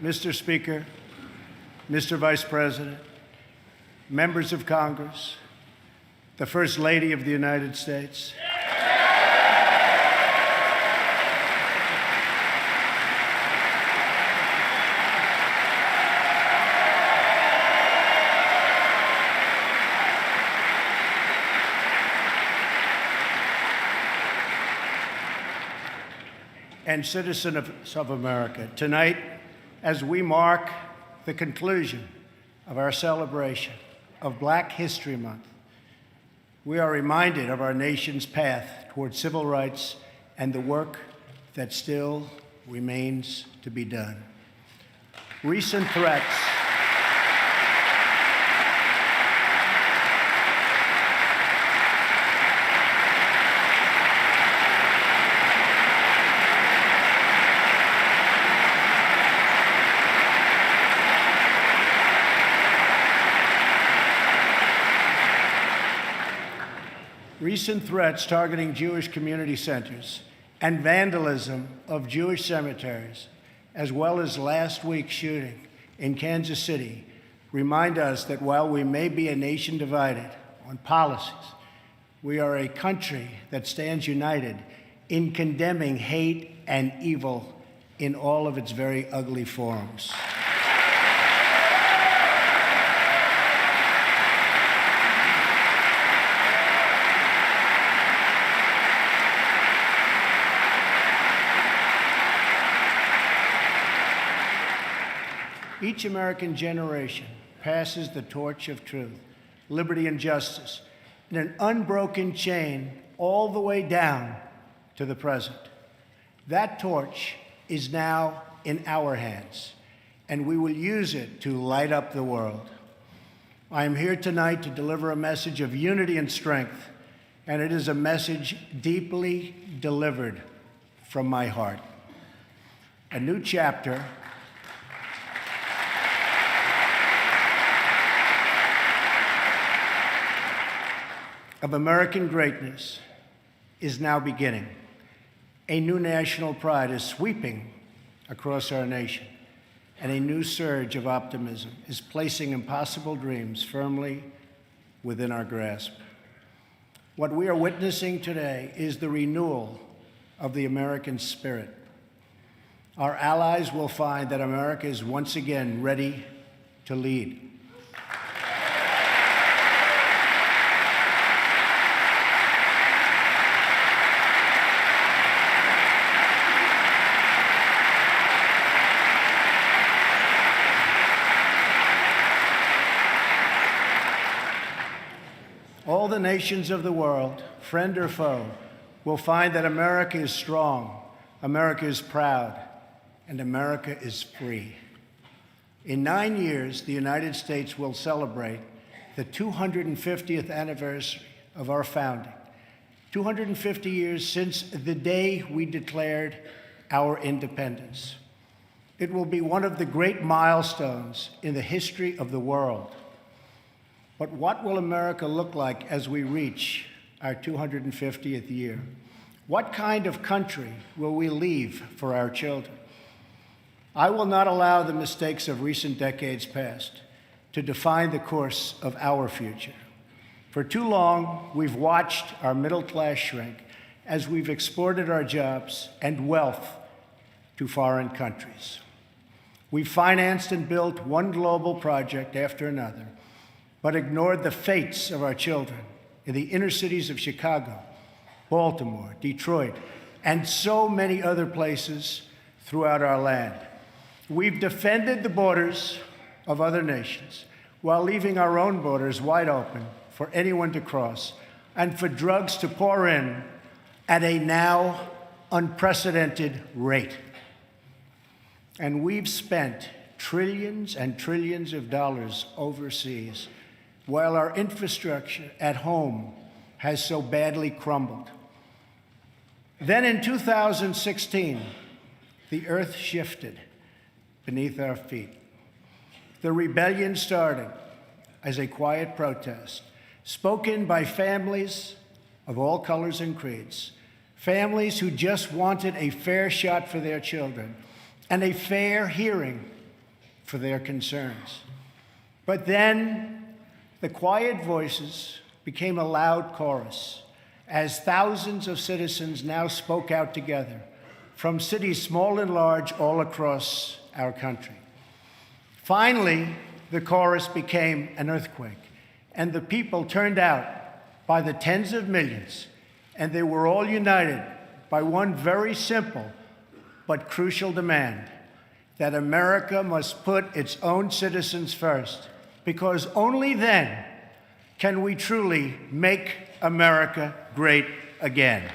Mr. Speaker, Mr. Vice President, members of Congress, the First Lady of the United States, and citizens of America. Tonight, as we mark the conclusion of our celebration of Black History Month, we are reminded of our nation's path toward civil rights and the work that still remains to be done. Recent threats targeting Jewish community centers and vandalism of Jewish cemeteries, as well as last week's shooting in Kansas City, remind us that while we may be a nation divided on policies, we are a country that stands united in condemning hate and evil in all of its very ugly forms. Each American generation passes the torch of truth, liberty, and justice in an unbroken chain all the way down to the present. That torch is now in our hands, and we will use it to light up the world. I am here tonight to deliver a message of unity and strength, and it is a message deeply delivered from my heart. A new chapter of American greatness is now beginning. A new national pride is sweeping across our nation, and a new surge of optimism is placing impossible dreams firmly within our grasp. What we are witnessing today is the renewal of the American spirit. Our allies will find that America is once again ready to lead. All the nations of the world, friend or foe, will find that America is strong, America is proud, and America is free. In 9 years, the United States will celebrate the 250th anniversary of our founding, 250 years since the day we declared our independence. It will be one of the great milestones in the history of the world. But what will America look like as we reach our 250th year? What kind of country will we leave for our children? I will not allow the mistakes of recent decades past to define the course of our future. For too long, we've watched our middle class shrink as we've exported our jobs and wealth to foreign countries. We've financed and built one global project after another, but ignored the fates of our children in the inner cities of Chicago, Baltimore, Detroit, and so many other places throughout our land. We've defended the borders of other nations while leaving our own borders wide open for anyone to cross and for drugs to pour in at a now unprecedented rate. And we've spent trillions and trillions of dollars overseas while our infrastructure at home has so badly crumbled. Then in 2016, the earth shifted beneath our feet. The rebellion started as a quiet protest, spoken by families of all colors and creeds, families who just wanted a fair shot for their children and a fair hearing for their concerns. But then the quiet voices became a loud chorus as thousands of citizens now spoke out together from cities small and large all across our country. Finally, the chorus became an earthquake, and the people turned out by the tens of millions, and they were all united by one very simple but crucial demand: that America must put its own citizens first, because only then can we truly make America great again.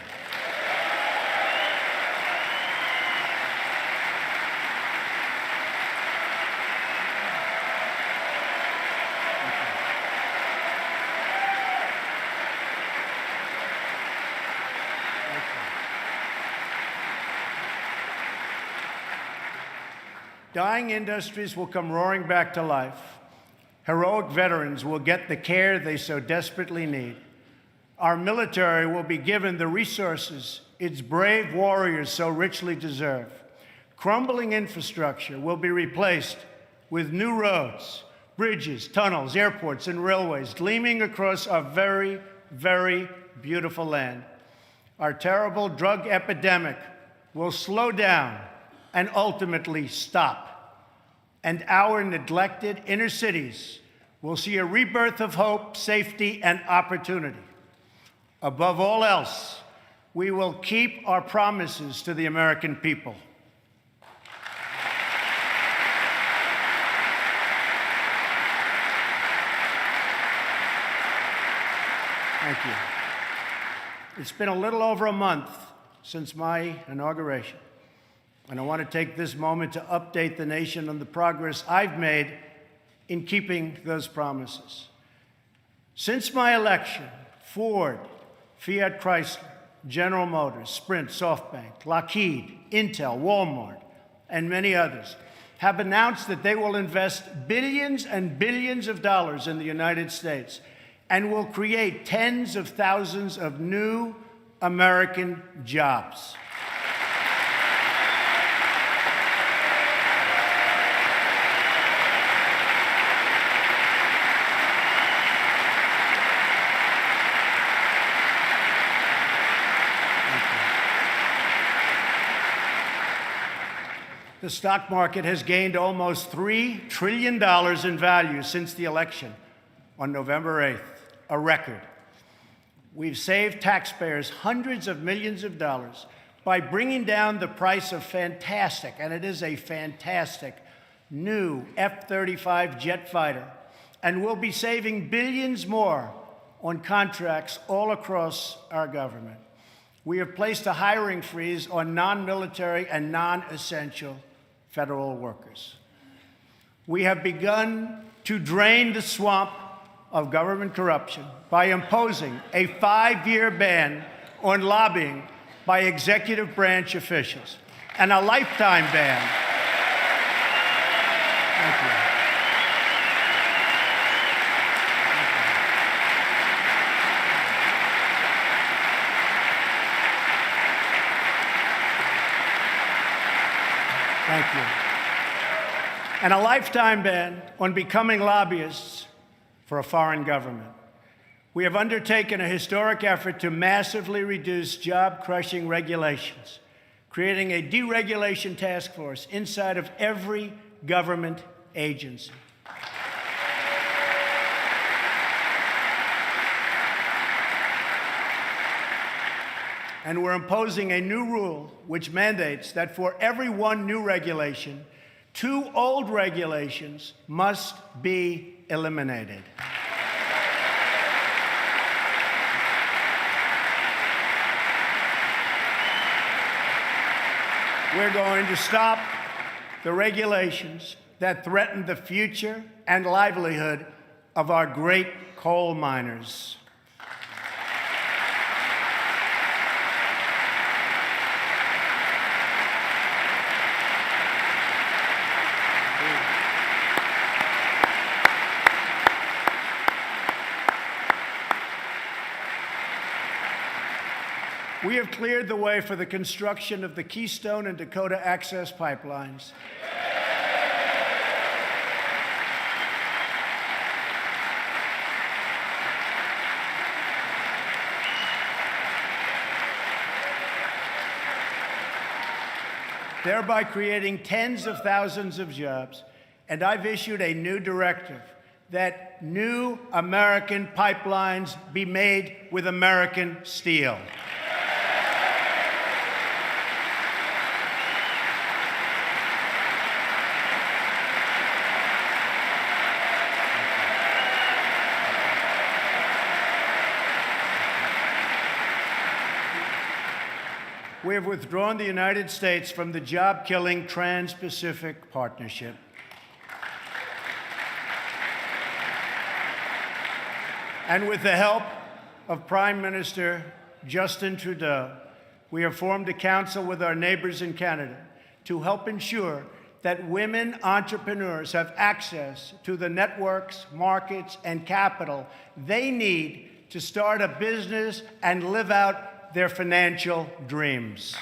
Dying industries will come roaring back to life. Heroic veterans will get the care they so desperately need. Our military will be given the resources its brave warriors so richly deserve. Crumbling infrastructure will be replaced with new roads, bridges, tunnels, airports, and railways gleaming across our very, very beautiful land. Our terrible drug epidemic will slow down and ultimately stop. And our neglected inner cities will see a rebirth of hope, safety, and opportunity. Above all else, we will keep our promises to the American people. Thank you. It's been a little over a month since my inauguration, and I want to take this moment to update the nation on the progress I've made in keeping those promises. Since my election, Ford, Fiat Chrysler, General Motors, Sprint, SoftBank, Lockheed, Intel, Walmart, and many others have announced that they will invest billions and billions of dollars in the United States and will create tens of thousands of new American jobs. The stock market has gained almost $3 trillion in value since the election on November 8th, a record. We've saved taxpayers hundreds of millions of dollars by bringing down the price of fantastic, and it is a fantastic, new F-35 jet fighter, and we'll be saving billions more on contracts all across our government. We have placed a hiring freeze on non-military and non-essential federal workers. We have begun to drain the swamp of government corruption by imposing a 5-year ban on lobbying by executive branch officials and a lifetime ban. Thank you. Thank you. And a lifetime ban on becoming lobbyists for a foreign government. We have undertaken a historic effort to massively reduce job-crushing regulations, creating a deregulation task force inside of every government agency. And we're imposing a new rule which mandates that for every one new regulation, 2 old regulations must be eliminated. We're going to stop the regulations that threaten the future and livelihood of our great coal miners. We have cleared the way for the construction of the Keystone and Dakota Access pipelines. thereby creating tens of thousands of jobs. And I've issued a new directive that new American pipelines be made with American steel. We have withdrawn the United States from the job-killing Trans-Pacific Partnership. And with the help of Prime Minister Justin Trudeau, we have formed a council with our neighbors in Canada to help ensure that women entrepreneurs have access to the networks, markets, and capital they need to start a business and live out their financial dreams.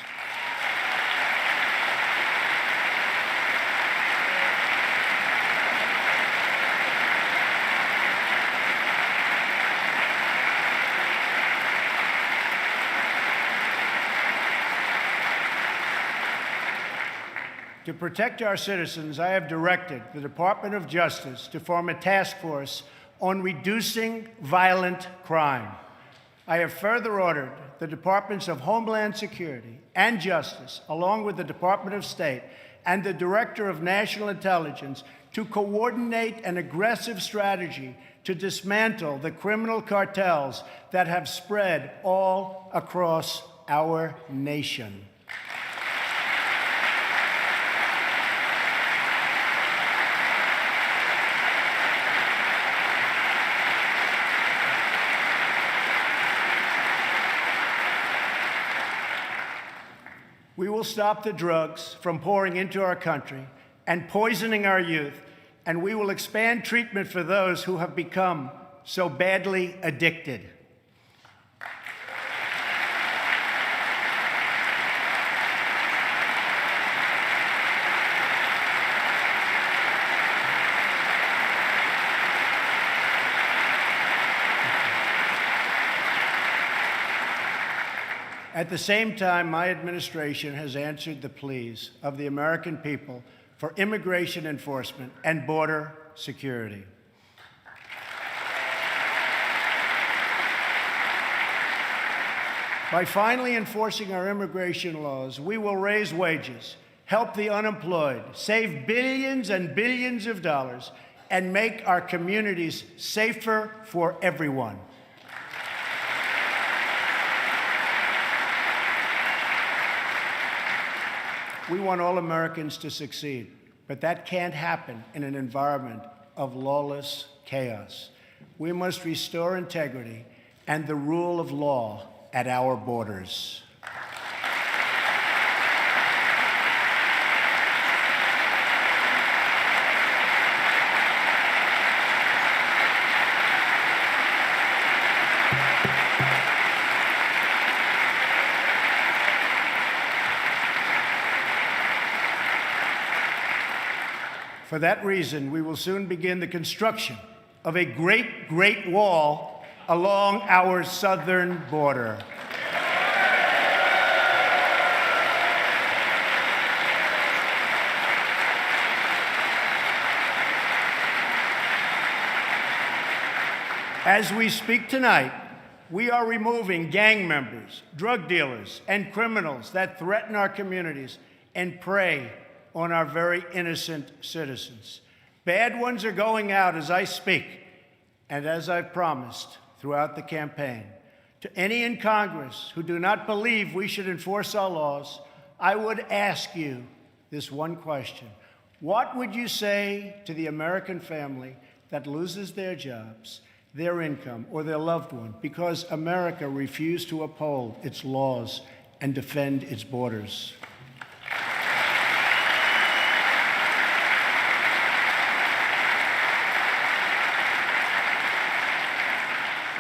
To protect our citizens, I have directed the Department of Justice to form a task force on reducing violent crime. I have further ordered the Departments of Homeland Security and Justice, along with the Department of State and the Director of National Intelligence, to coordinate an aggressive strategy to dismantle the criminal cartels that have spread all across our nation. We will stop the drugs from pouring into our country and poisoning our youth, and we will expand treatment for those who have become so badly addicted. At the same time, my administration has answered the pleas of the American people for immigration enforcement and border security. By finally enforcing our immigration laws, we will raise wages, help the unemployed, save billions and billions of dollars, and make our communities safer for everyone. We want all Americans to succeed, but that can't happen in an environment of lawless chaos. We must restore integrity and the rule of law at our borders. For that reason, we will soon begin the construction of a great wall along our southern border. As we speak tonight, we are removing gang members, drug dealers, and criminals that threaten our communities and prey on our very innocent citizens. Bad ones are going out as I speak, and as I've promised throughout the campaign. To any in Congress who do not believe we should enforce our laws, I would ask you this one question. What would you say to the American family that loses their jobs, their income, or their loved one because America refused to uphold its laws and defend its borders?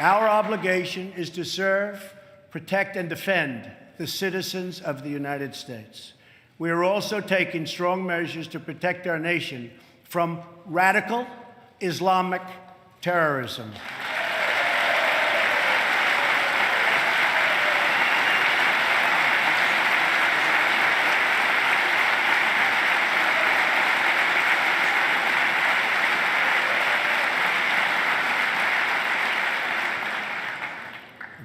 Our obligation is to serve, protect, and defend the citizens of the United States. We are also taking strong measures to protect our nation from radical Islamic terrorism.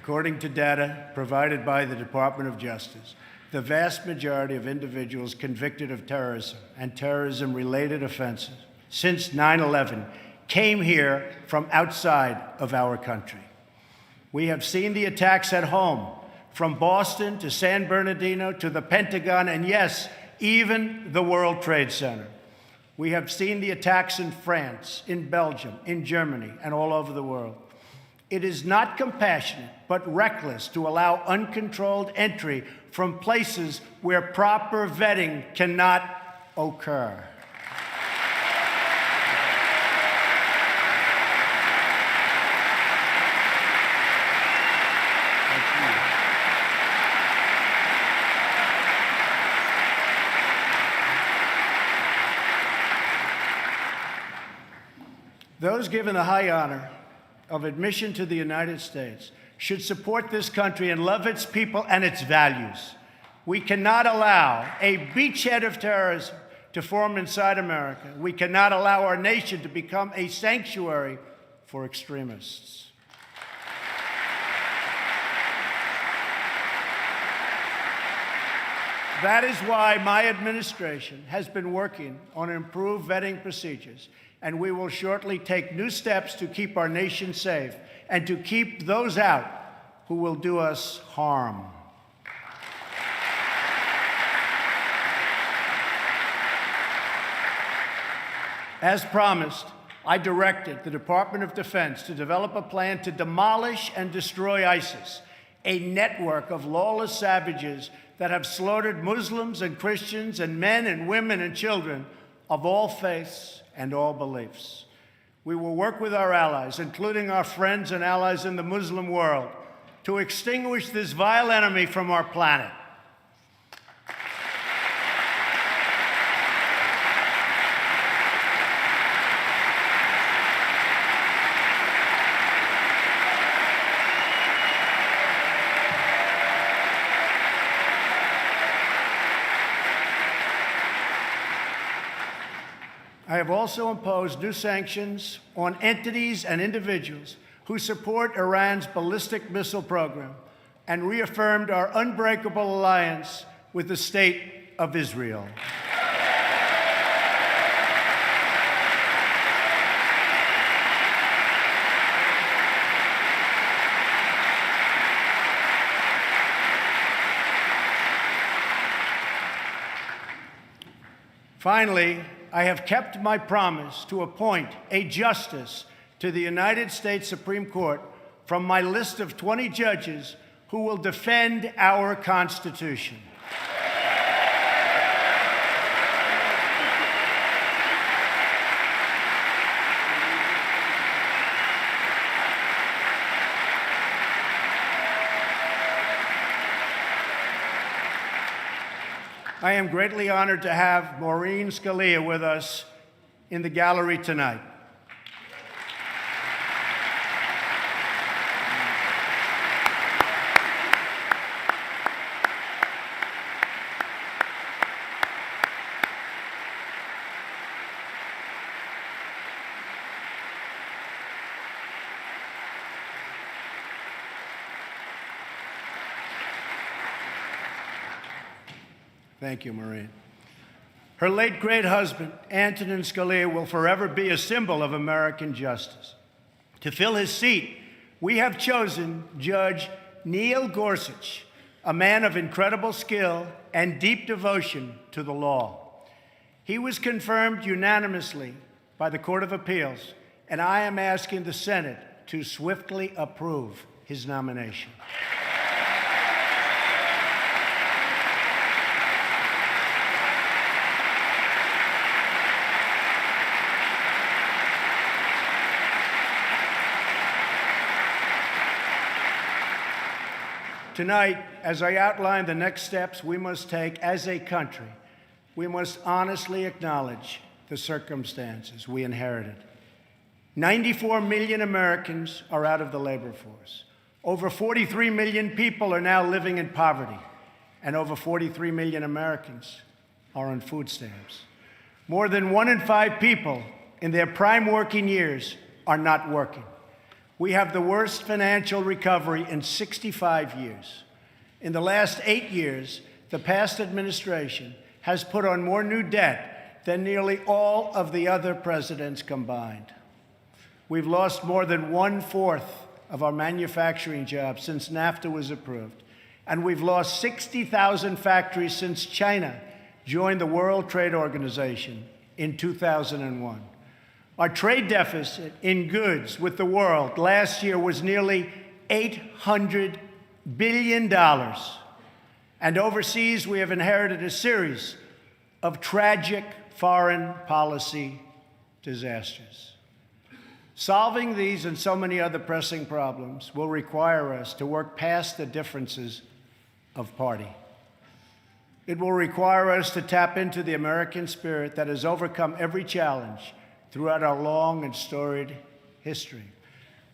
According to data provided by the Department of Justice, the vast majority of individuals convicted of terrorism and terrorism-related offenses since 9/11 came here from outside of our country. We have seen the attacks at home, from Boston to San Bernardino to the Pentagon, and yes, even the World Trade Center. We have seen the attacks in France, in Belgium, in Germany, and all over the world. It is not compassionate, but reckless to allow uncontrolled entry from places where proper vetting cannot occur. Those given the high honor of admission to the United States should support this country and love its people and its values. We cannot allow a beachhead of terrorism to form inside America. We cannot allow our nation to become a sanctuary for extremists. That is why my administration has been working on improved vetting procedures, and we will shortly take new steps to keep our nation safe and to keep those out who will do us harm. As promised, I directed the Department of Defense to develop a plan to demolish and destroy ISIS, a network of lawless savages that have slaughtered Muslims and Christians and men and women and children of all faiths and all beliefs. We will work with our allies, including our friends and allies in the Muslim world, to extinguish this vile enemy from our planet. I have also imposed new sanctions on entities and individuals who support Iran's ballistic missile program and reaffirmed our unbreakable alliance with the State of Israel. Finally, I have kept my promise to appoint a justice to the United States Supreme Court from my list of 20 judges who will defend our Constitution. I am greatly honored to have Maureen Scalia with us in the gallery tonight. Thank you, Maureen. Her late great husband, Antonin Scalia, will forever be a symbol of American justice. To fill his seat, we have chosen Judge Neil Gorsuch, a man of incredible skill and deep devotion to the law. He was confirmed unanimously by the Court of Appeals, and I am asking the Senate to swiftly approve his nomination. Tonight, as I outline the next steps we must take as a country, we must honestly acknowledge the circumstances we inherited. 94 million Americans are out of the labor force. Over 43 million people are now living in poverty, and over 43 million Americans are on food stamps. More than 1 in 5 people in their prime working years are not working. We have the worst financial recovery in 65 years. In the last 8 years, the past administration has put on more new debt than nearly all of the other presidents combined. We've lost more than 1/4 of our manufacturing jobs since NAFTA was approved, and we've lost 60,000 factories since China joined the World Trade Organization in 2001. Our trade deficit in goods with the world last year was nearly $800 billion. And overseas, we have inherited a series of tragic foreign policy disasters. Solving these and so many other pressing problems will require us to work past the differences of party. It will require us to tap into the American spirit that has overcome every challenge throughout our long and storied history.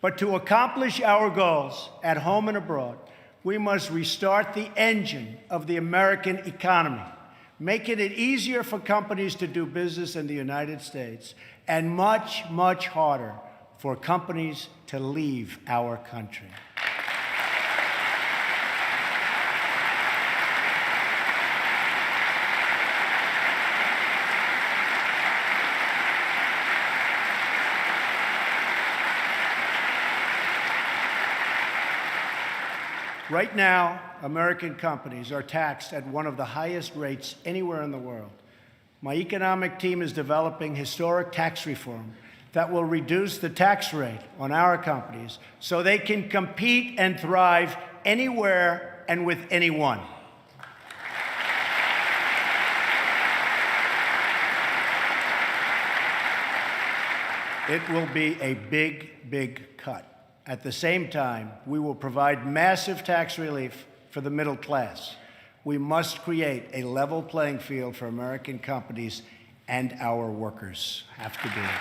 But to accomplish our goals at home and abroad, we must restart the engine of the American economy, making it easier for companies to do business in the United States and much, much harder for companies to leave our country. Right now, American companies are taxed at one of the highest rates anywhere in the world. My economic team is developing historic tax reform that will reduce the tax rate on our companies so they can compete and thrive anywhere and with anyone. It will be a big, big cut. At the same time, we will provide massive tax relief for the middle class. We must create a level playing field for American companies, and our workers have to do it.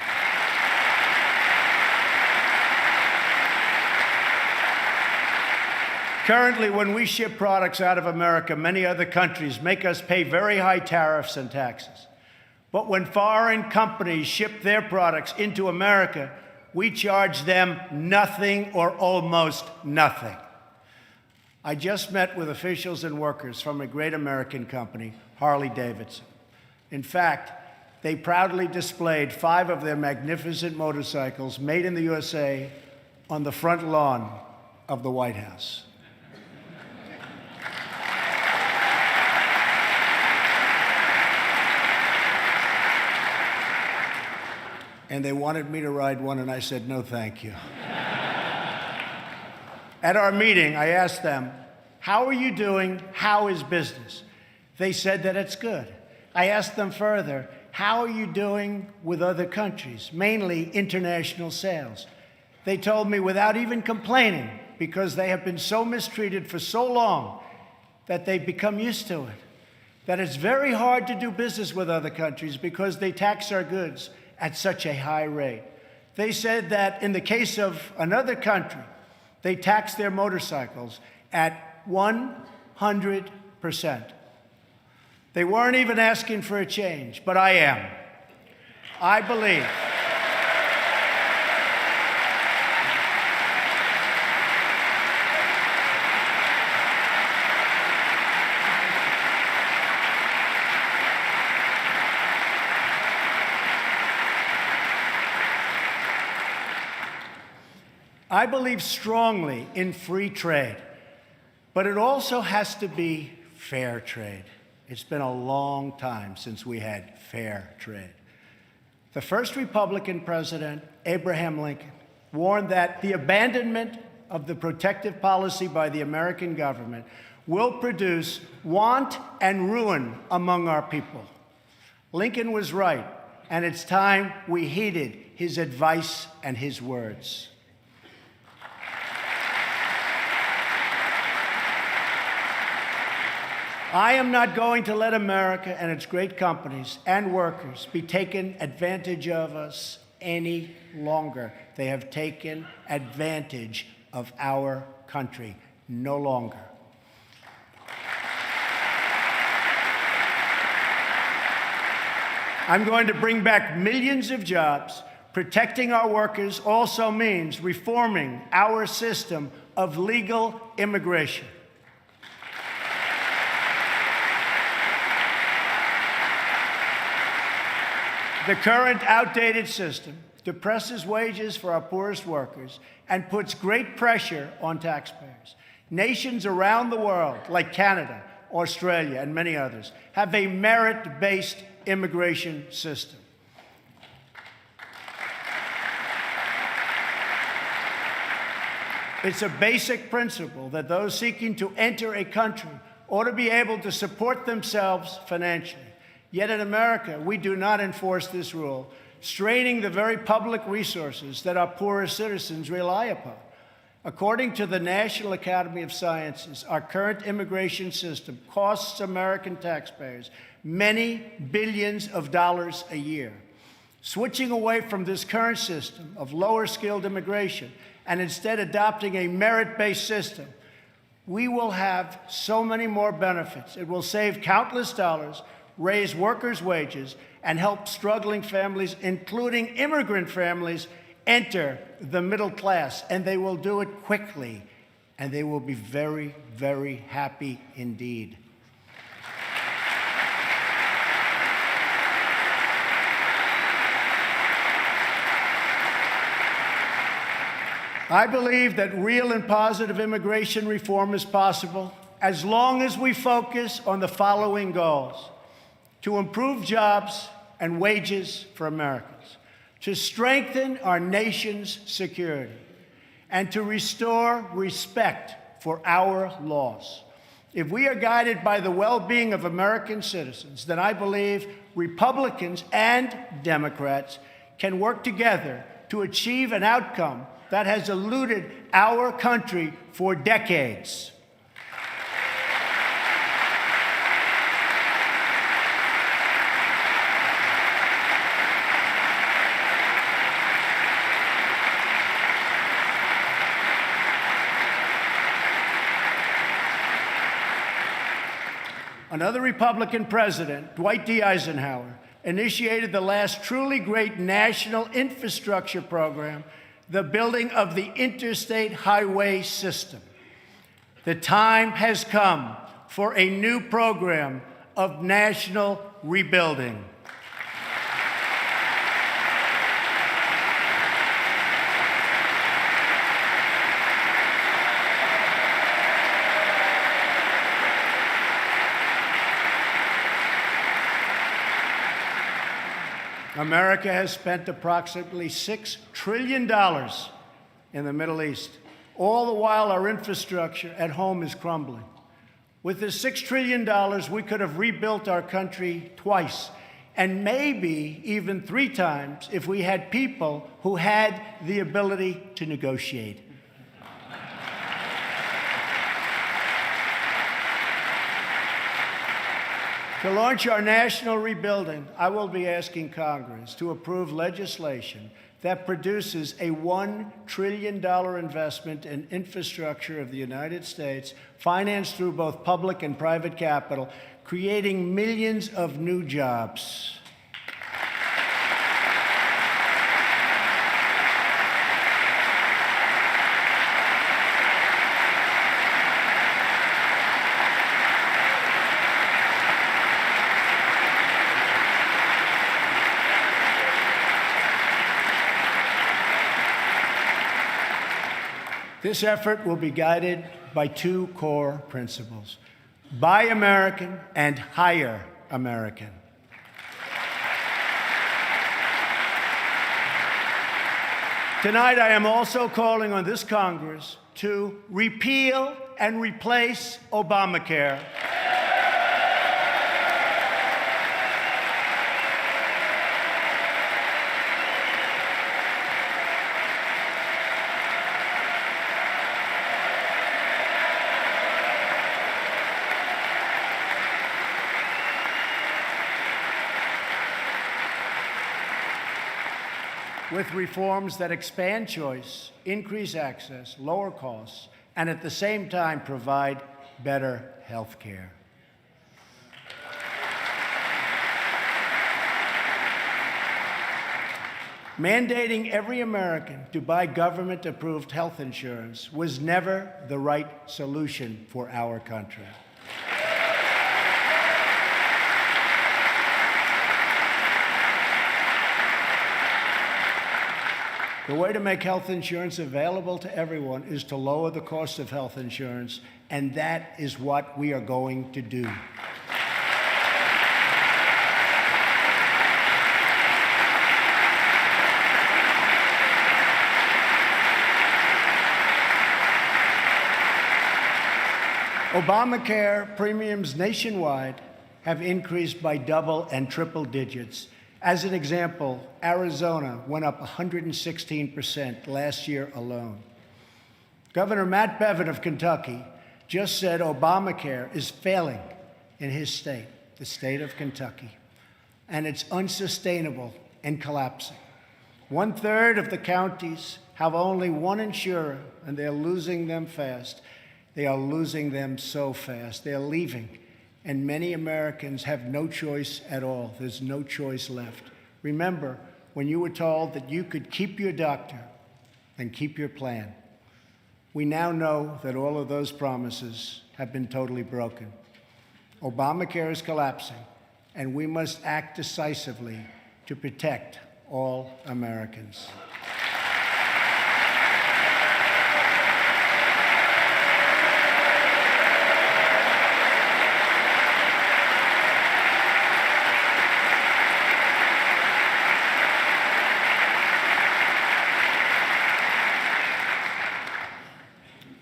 Currently, when we ship products out of America, many other countries make us pay very high tariffs and taxes. But when foreign companies ship their products into America, we charge them nothing or almost nothing. I just met with officials and workers from a great American company, Harley-Davidson. In fact, they proudly displayed 5 of their magnificent motorcycles made in the USA on the front lawn of the White House. And they wanted me to ride one, and I said, no, thank you. At our meeting, I asked them, how are you doing? How is business? They said that it's good. I asked them further, how are you doing with other countries, mainly international sales? They told me without even complaining, because they have been so mistreated for so long that they've become used to it, that it's very hard to do business with other countries because they tax our goods at such a high rate. They said that in the case of another country, they tax their motorcycles at 100%. They weren't even asking for a change, but I am. I believe. I believe strongly in free trade, but it also has to be fair trade. It's been a long time since we had fair trade. The first Republican president, Abraham Lincoln, warned that the abandonment of the protective policy by the American government will produce want and ruin among our people. Lincoln was right, and it's time we heeded his advice and his words. I am not going to let America and its great companies and workers be taken advantage of us any longer. They have taken advantage of our country no longer. I'm going to bring back millions of jobs, Protecting our workers also means reforming our system of legal immigration. The current outdated system depresses wages for our poorest workers and puts great pressure on taxpayers. Nations around the world, like Canada, Australia, and many others, have a merit-based immigration system. It's a basic principle that those seeking to enter a country ought to be able to support themselves financially. Yet in America, we do not enforce this rule, straining the very public resources that our poorest citizens rely upon. According to the National Academy of Sciences, our current immigration system costs American taxpayers many billions of dollars a year. Switching away from this current system of lower-skilled immigration and instead adopting a merit-based system, we will have so many more benefits. It will save countless dollars, raise workers' wages, and help struggling families, including immigrant families, enter the middle class. And they will do it quickly, and they will be very, very happy indeed. I believe that real and positive immigration reform is possible as long as we focus on the following goals: to improve jobs and wages for Americans, to strengthen our nation's security, and to restore respect for our laws. If we are guided by the well-being of American citizens, then I believe Republicans and Democrats can work together to achieve an outcome that has eluded our country for decades. Another Republican president, Dwight D. Eisenhower, initiated the last truly great national infrastructure program, the building of the interstate highway system. The time has come for a new program of national rebuilding. America has spent approximately $6 trillion in the Middle East. All the while, our infrastructure at home is crumbling. With the $6 trillion, we could have rebuilt our country twice, and maybe even 3 times if we had people who had the ability to negotiate. To launch our national rebuilding, I will be asking Congress to approve legislation that produces a $1 trillion investment in infrastructure of the United States, financed through both public and private capital, creating millions of new jobs. This effort will be guided by 2 core principles: Buy American and Hire American. Tonight, I am also calling on this Congress to repeal and replace Obamacare. With reforms that expand choice, increase access, lower costs, and at the same time provide better health care. Mandating every American to buy government-approved health insurance was never the right solution for our country. The way to make health insurance available to everyone is to lower the cost of health insurance, and that is what we are going to do. Obamacare premiums nationwide have increased by double and triple digits. As an example, Arizona went up 116% last year alone. Governor Matt Bevin of Kentucky just said Obamacare is failing in his state, the state of Kentucky, and it's unsustainable and collapsing. 1/3 of the counties have only one insurer, and they're losing them fast. They are losing them so fast. They're leaving. And many Americans have no choice at all. There's no choice left. Remember, when you were told that you could keep your doctor and keep your plan, we now know that all of those promises have been totally broken. Obamacare is collapsing, and we must act decisively to protect all Americans.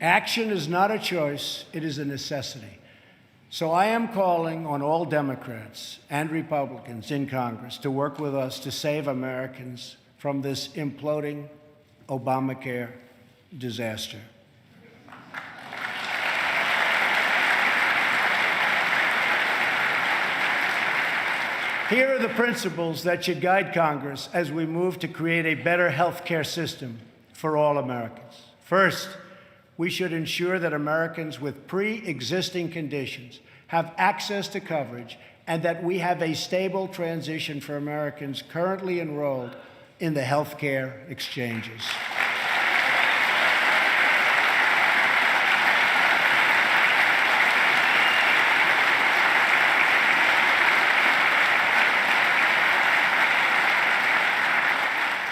Action is not a choice, it is a necessity. So I am calling on all Democrats and Republicans in Congress to work with us to save Americans from this imploding Obamacare disaster. Here are the principles that should guide Congress as we move to create a better health care system for all Americans. First, we should ensure that Americans with pre-existing conditions have access to coverage and that we have a stable transition for Americans currently enrolled in the health care exchanges.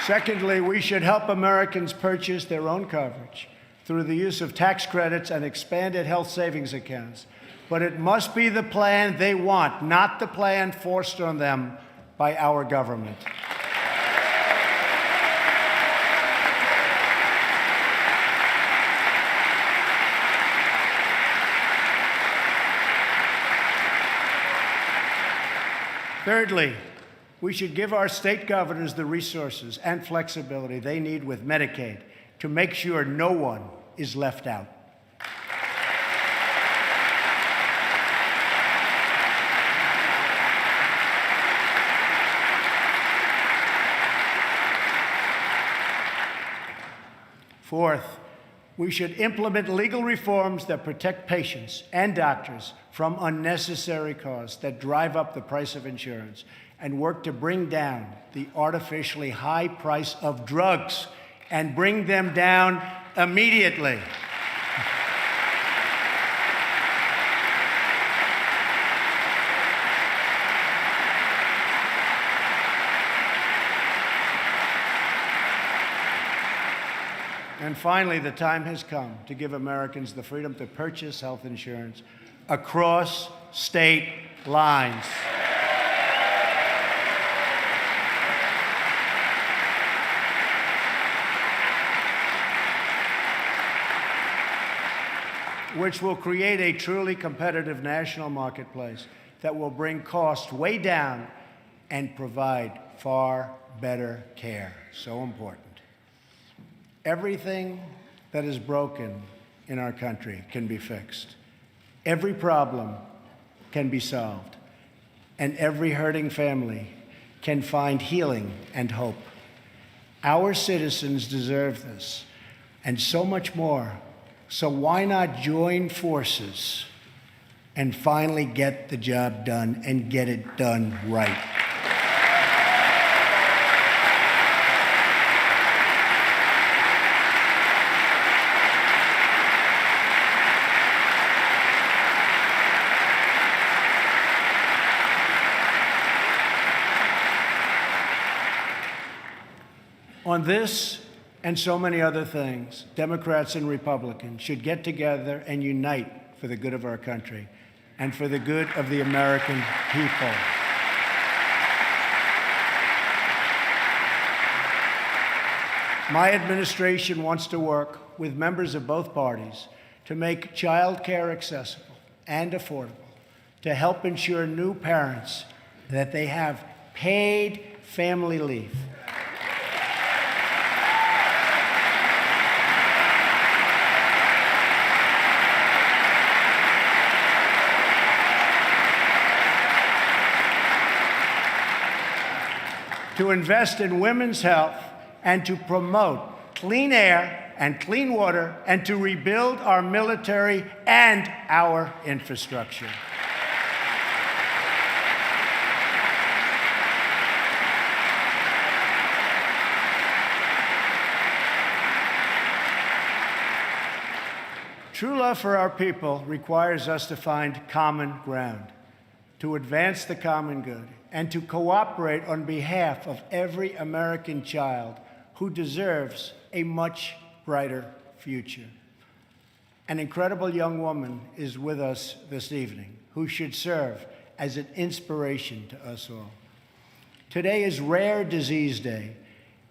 Secondly, we should help Americans purchase their own coverage through the use of tax credits and expanded health savings accounts. But it must be the plan they want, not the plan forced on them by our government. Thirdly, we should give our state governors the resources and flexibility they need with Medicaid to make sure no one is left out. Fourth, we should implement legal reforms that protect patients and doctors from unnecessary costs that drive up the price of insurance and work to bring down the artificially high price of drugs and bring them down immediately. And finally, the time has come to give Americans the freedom to purchase health insurance across state lines. Which will create a truly competitive national marketplace that will bring costs way down and provide far better care. So important. Everything that is broken in our country can be fixed. Every problem can be solved. And every hurting family can find healing and hope. Our citizens deserve this, and so much more. So why not join forces and finally get the job done and get it done right? On this and so many other things, Democrats and Republicans should get together and unite for the good of our country and for the good of the American people. My administration wants to work with members of both parties to make child care accessible and affordable, to help ensure new parents that they have paid family leave. To invest in women's health and to promote clean air and clean water and to rebuild our military and our infrastructure. True love for our people requires us to find common ground, to advance the common good, and to cooperate on behalf of every American child who deserves a much brighter future. An incredible young woman is with us this evening who should serve as an inspiration to us all. Today is Rare Disease Day,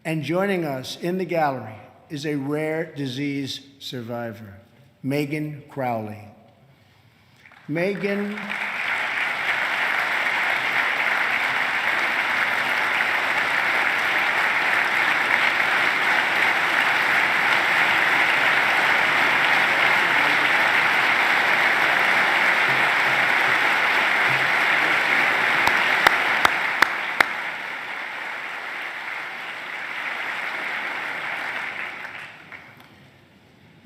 and joining us in the gallery is a rare disease survivor, Megan Crowley. Megan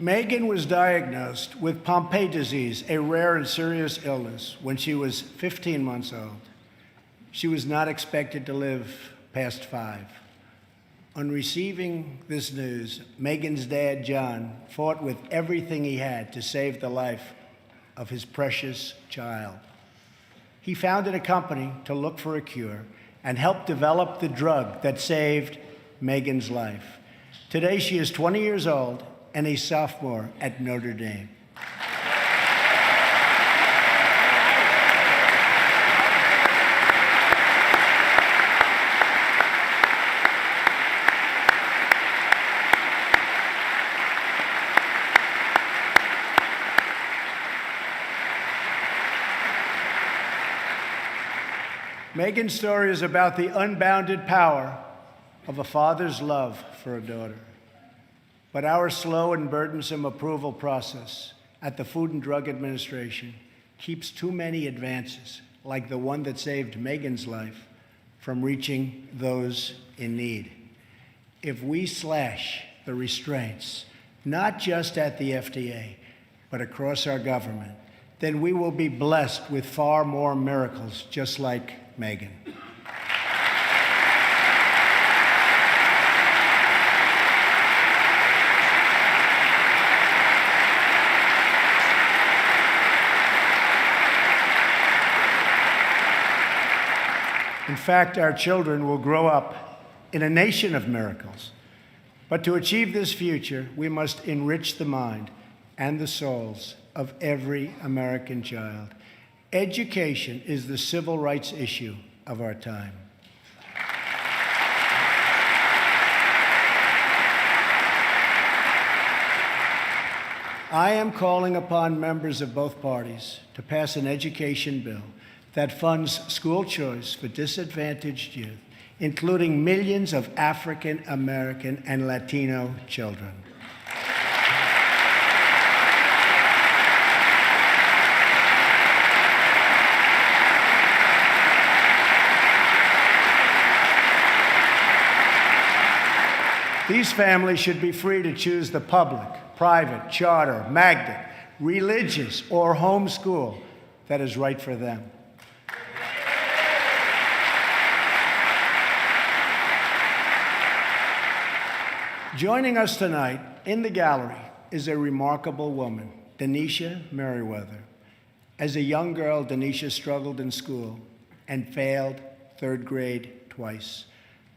Megan was diagnosed with Pompe disease, a rare and serious illness, when she was 15 months old. She was not expected to live past 5. On receiving this news, Megan's dad, John, fought with everything he had to save the life of his precious child. He founded a company to look for a cure and helped develop the drug that saved Megan's life. Today, she is 20 years old and a sophomore at Notre Dame. Megan's story is about the unbounded power of a father's love for a daughter. But our slow and burdensome approval process at the Food and Drug Administration keeps too many advances, like the one that saved Megan's life, from reaching those in need. If we slash the restraints, not just at the FDA, but across our government, then we will be blessed with far more miracles just like Megan. In fact, our children will grow up in a nation of miracles. But to achieve this future, we must enrich the mind and the souls of every American child. Education is the civil rights issue of our time. I am calling upon members of both parties to pass an education bill that funds school choice for disadvantaged youth, including millions of African American and Latino children. These families should be free to choose the public, private, charter, magnet, religious, or home school that is right for them. Joining us tonight in the gallery is a remarkable woman, Denisha Merriweather. As a young girl, Denisha struggled in school and failed 3rd grade twice.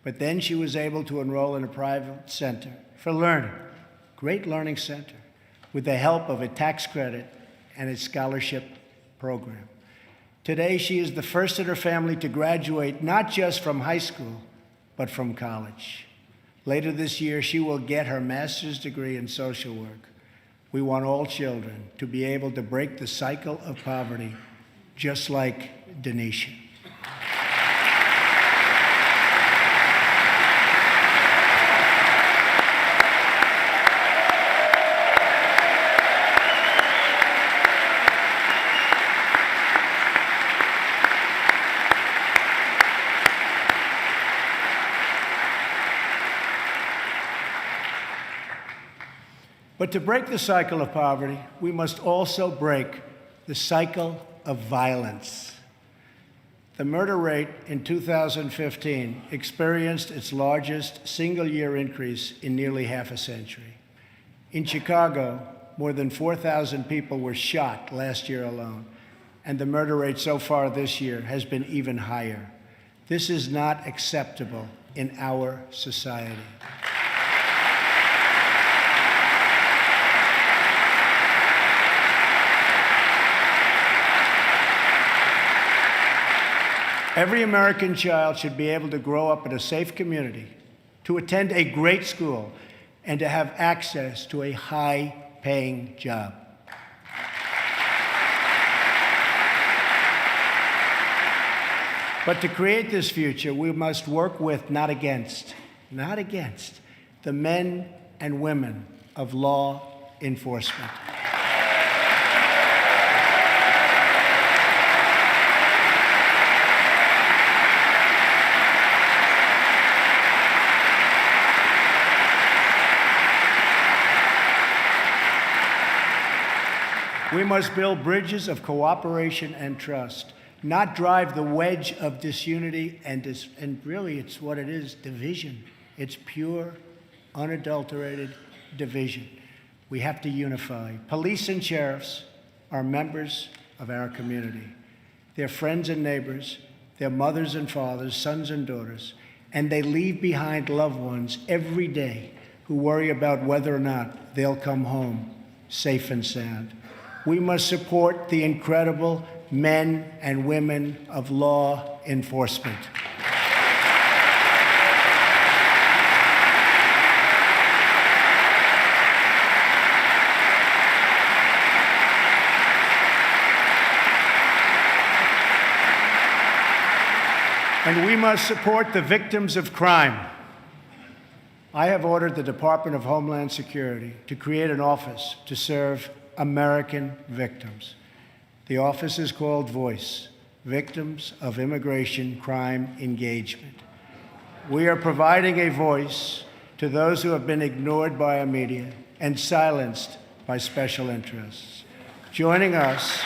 But then she was able to enroll in a private center for learning, great learning center, with the help of a tax credit and a scholarship program. Today, she is the first in her family to graduate not just from high school, but from college. Later this year, she will get her master's degree in social work. We want all children to be able to break the cycle of poverty, just like Denisha. But to break the cycle of poverty, we must also break the cycle of violence. The murder rate in 2015 experienced its largest single-year increase in nearly half a century. In Chicago, more than 4,000 people were shot last year alone, and the murder rate so far this year has been even higher. This is not acceptable in our society. Every American child should be able to grow up in a safe community, to attend a great school, and to have access to a high-paying job. But to create this future, we must work with, not against, the men and women of law enforcement. We must build bridges of cooperation and trust, not drive the wedge of disunity and really it's what it is, division. It's pure, unadulterated division. We have to unify. Police and sheriffs are members of our community. They're friends and neighbors, they're mothers and fathers, sons and daughters, and they leave behind loved ones every day who worry about whether or not they'll come home safe and sound. We must support the incredible men and women of law enforcement. And we must support the victims of crime. I have ordered the Department of Homeland Security to create an office to serve American victims. The office is called VOICE, Victims of Immigration Crime Engagement. We are providing a voice to those who have been ignored by our media and silenced by special interests. Joining us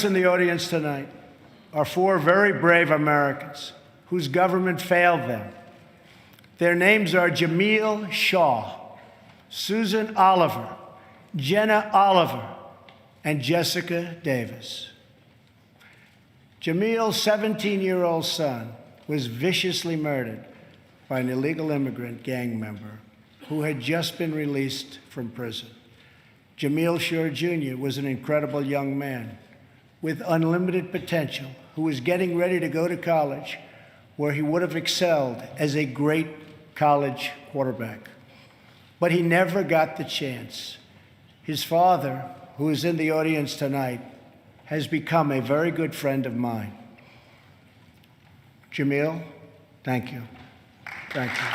in the audience tonight are four very brave Americans whose government failed them. Their names are Jamil Shaw, Susan Oliver, Jenna Oliver, and Jessica Davis. Jamil's 17-year-old son was viciously murdered by an illegal immigrant gang member who had just been released from prison. Jamil Shaw Jr. was an incredible young man with unlimited potential who was getting ready to go to college, where he would have excelled as a great college quarterback. But he never got the chance. His father, who is in the audience tonight, has become a very good friend of mine. Jamil, thank you. Thank you.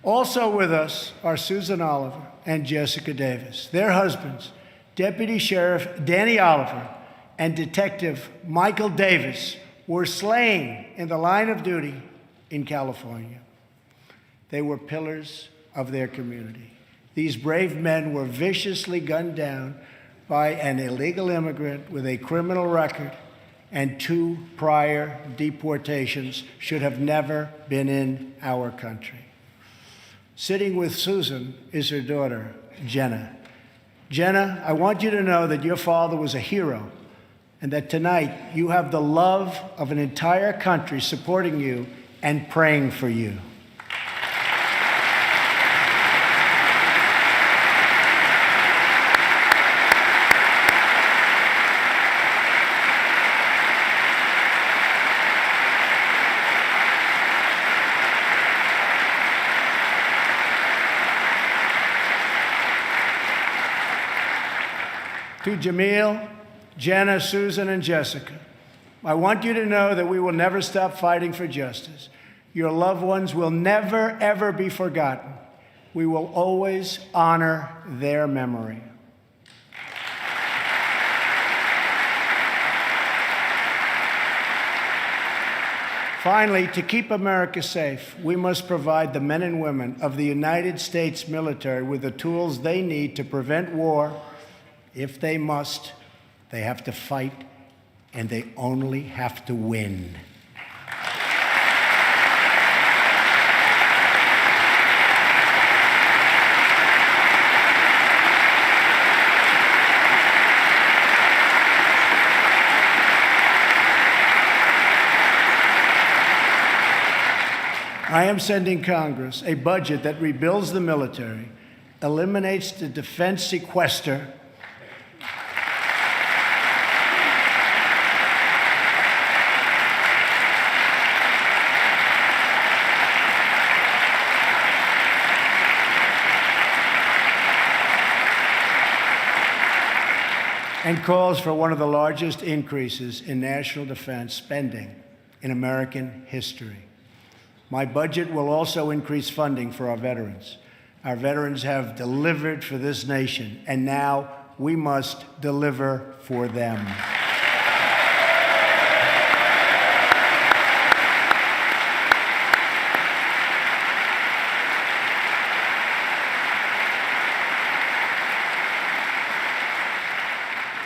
Also with us are Susan Oliver and Jessica Davis. Their husbands, Deputy Sheriff Danny Oliver and Detective Michael Davis, were slain in the line of duty in California. They were pillars of their community. These brave men were viciously gunned down by an illegal immigrant with a criminal record and 2 prior deportations, should have never been in our country. Sitting with Susan is her daughter, Jenna. Jenna, I want you to know that your father was a hero and that tonight you have the love of an entire country supporting you and praying for you. To Jamil, Jenna, Susan, and Jessica, I want you to know that we will never stop fighting for justice. Your loved ones will never, ever be forgotten. We will always honor their memory. Finally, to keep America safe, we must provide the men and women of the United States military with the tools they need to prevent war. If they must, they have to fight, and they only have to win. I am sending Congress a budget that rebuilds the military, eliminates the defense sequester, and calls for one of the largest increases in national defense spending in American history. My budget will also increase funding for our veterans. Our veterans have delivered for this nation, and now we must deliver for them.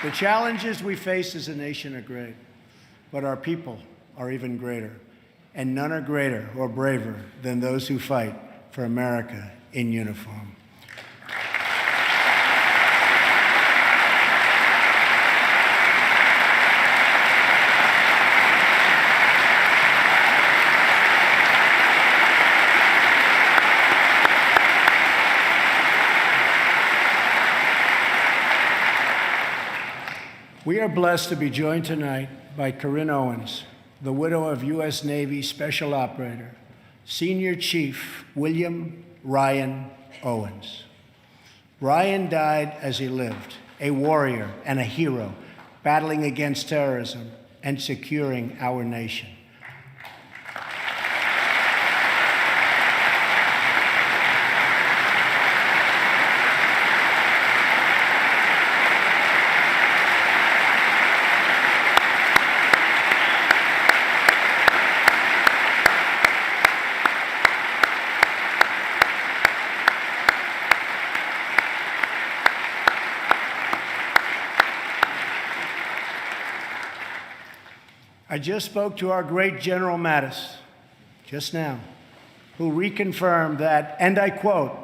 The challenges we face as a nation are great, but our people are even greater, and none are greater or braver than those who fight for America in uniform. We are blessed to be joined tonight by Corinne Owens, the widow of U.S. Navy Special Operator, Senior Chief William Ryan Owens. Ryan died as he lived, a warrior and a hero, battling against terrorism and securing our nation. I just spoke to our great General Mattis just now, who reconfirmed that, and I quote,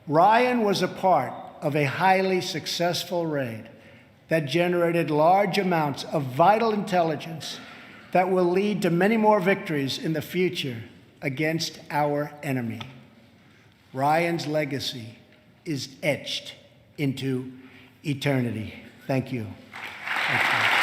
Ryan was a part of a highly successful raid that generated large amounts of vital intelligence that will lead to many more victories in the future against our enemy. Ryan's legacy is etched into eternity. Thank you. Thank you.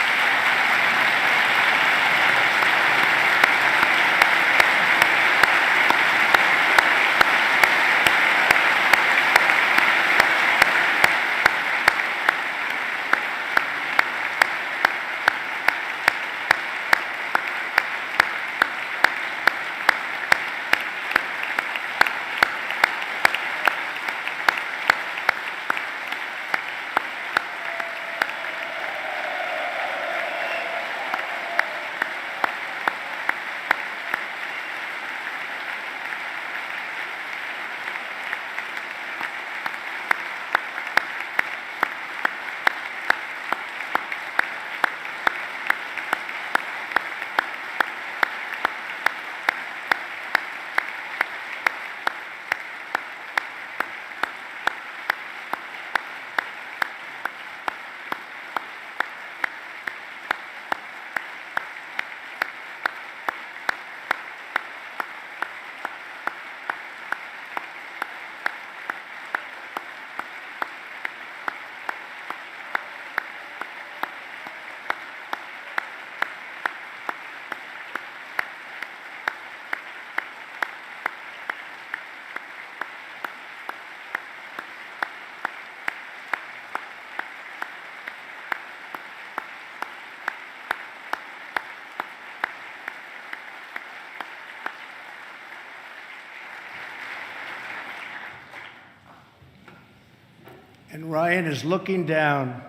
And Ryan is looking down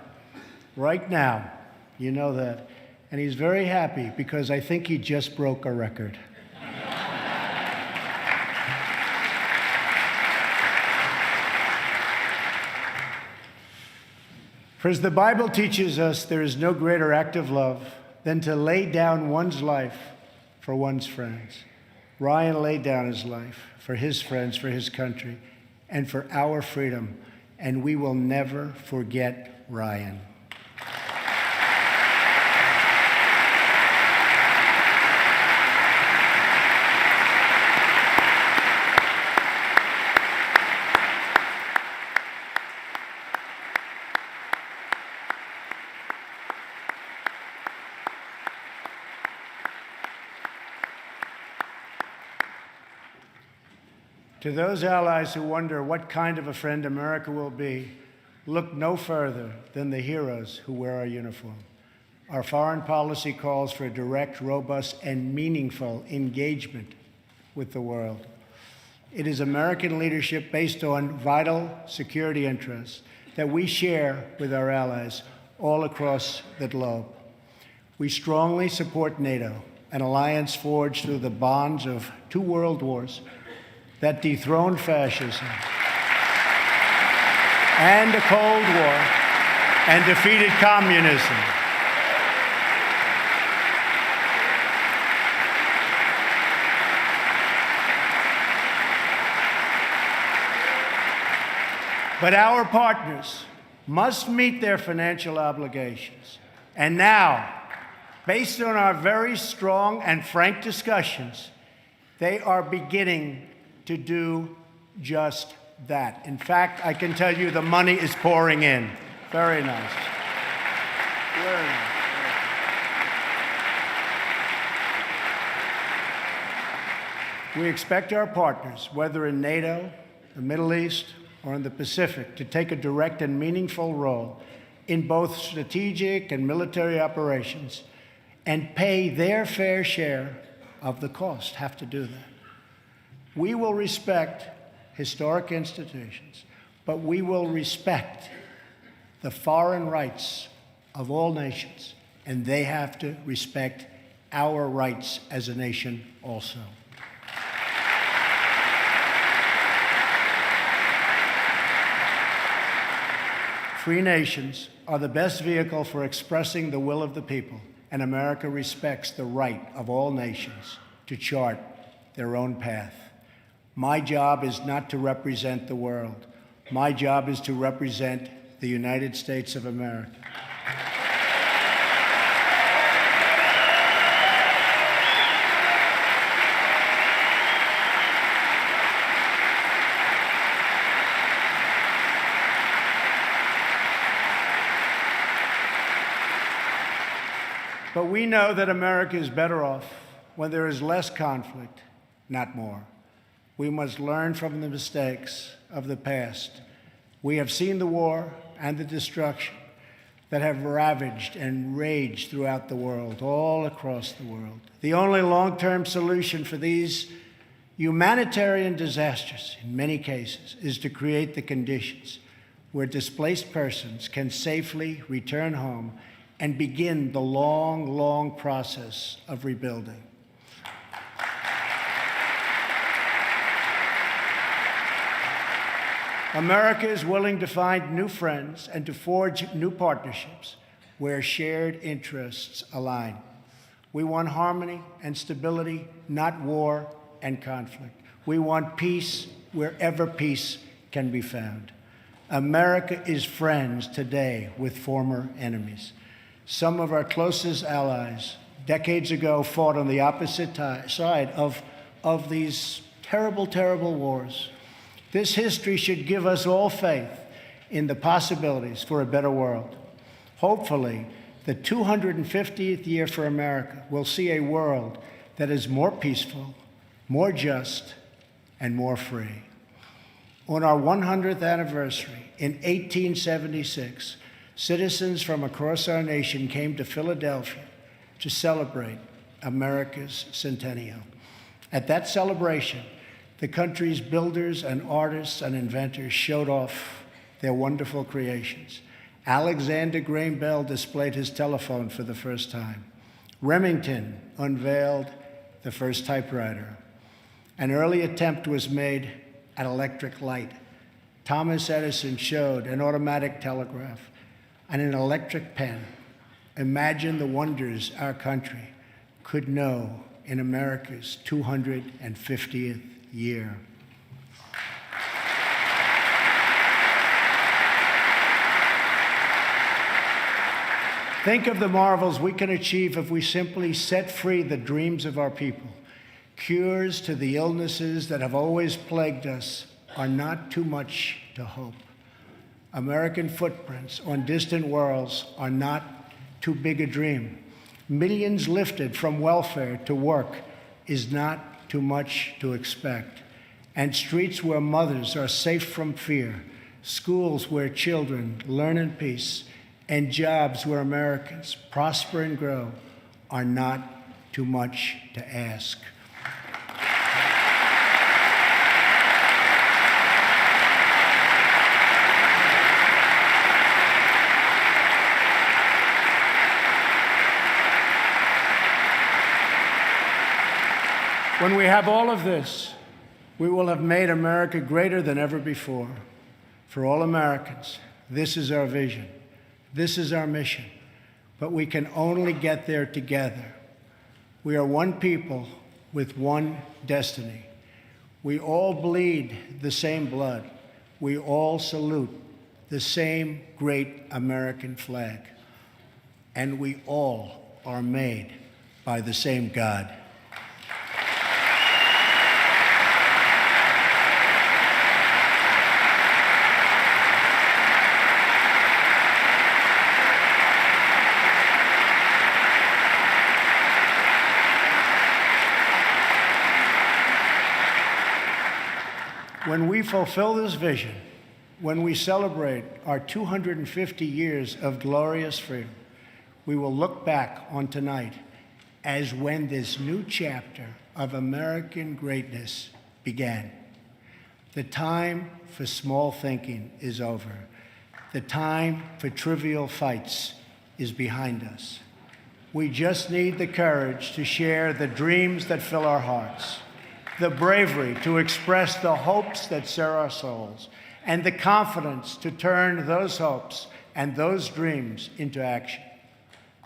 right now. You know that. And he's very happy because I think he just broke a record. For as the Bible teaches us, there is no greater act of love than to lay down one's life for one's friends. Ryan laid down his life for his friends, for his country, and for our freedom, and we will never forget Ryan. To those allies who wonder what kind of a friend America will be, look no further than the heroes who wear our uniform. Our foreign policy calls for a direct, robust, and meaningful engagement with the world. It is American leadership based on vital security interests that we share with our allies all across the globe. We strongly support NATO, an alliance forged through the bonds of 2 world wars that dethroned fascism and the Cold War and defeated communism. But our partners must meet their financial obligations. And now, based on our very strong and frank discussions, they are beginning to do just that. In fact, I can tell you the money is pouring in. Very nice. Very nice. We expect our partners, whether in NATO, the Middle East, or in the Pacific, to take a direct and meaningful role in both strategic and military operations and pay their fair share of the cost, have to do that. We will respect historic institutions, but we will respect the foreign rights of all nations, and they have to respect our rights as a nation also. Free nations are the best vehicle for expressing the will of the people, and America respects the right of all nations to chart their own path. My job is not to represent the world. My job is to represent the United States of America. But we know that America is better off when there is less conflict, not more. We must learn from the mistakes of the past. We have seen the war and the destruction that have ravaged and raged throughout the world, all across the world. The only long-term solution for these humanitarian disasters, in many cases, is to create the conditions where displaced persons can safely return home and begin the long, long process of rebuilding. America is willing to find new friends and to forge new partnerships where shared interests align. We want harmony and stability, not war and conflict. We want peace wherever peace can be found. America is friends today with former enemies. Some of our closest allies decades ago fought on the opposite side of these terrible, terrible wars. This history should give us all faith in the possibilities for a better world. Hopefully, the 250th year for America will see a world that is more peaceful, more just, and more free. On our 100th anniversary in 1876, citizens from across our nation came to Philadelphia to celebrate America's centennial. At that celebration, the country's builders and artists and inventors showed off their wonderful creations. Alexander Graham Bell displayed his telephone for the first time. Remington unveiled the first typewriter. An early attempt was made at electric light. Thomas Edison showed an automatic telegraph and an electric pen. Imagine the wonders our country could know in America's 250th year. Think of the marvels we can achieve if we simply set free the dreams of our people. Cures to the illnesses that have always plagued us are not too much to hope. American footprints on distant worlds are not too big a dream. Millions lifted from welfare to work is not too much to expect. And streets where mothers are safe from fear, schools where children learn in peace, and jobs where Americans prosper and grow are not too much to ask. When we have all of this, we will have made America greater than ever before. For all Americans, this is our vision. This is our mission. But we can only get there together. We are one people with one destiny. We all bleed the same blood. We all salute the same great American flag. And we all are made by the same God. When we fulfill this vision, when we celebrate our 250 years of glorious freedom, we will look back on tonight as when this new chapter of American greatness began. The time for small thinking is over. The time for trivial fights is behind us. We just need the courage to share the dreams that fill our hearts, the bravery to express the hopes that stir our souls, and the confidence to turn those hopes and those dreams into action.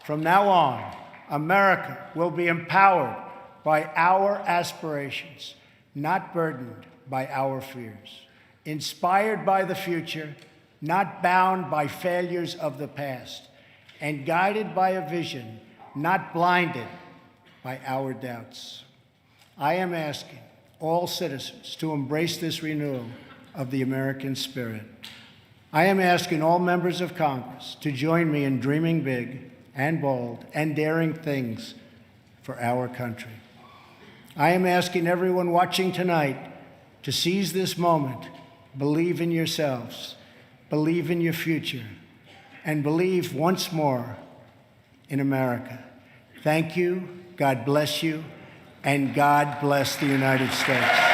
From now on, America will be empowered by our aspirations, not burdened by our fears, inspired by the future, not bound by failures of the past, and guided by a vision, not blinded by our doubts. I am asking all citizens to embrace this renewal of the American spirit. I am asking all members of Congress to join me in dreaming big and bold and daring things for our country. I am asking everyone watching tonight to seize this moment, believe in yourselves, believe in your future, and believe once more in America. Thank you, God bless you, and God bless the United States.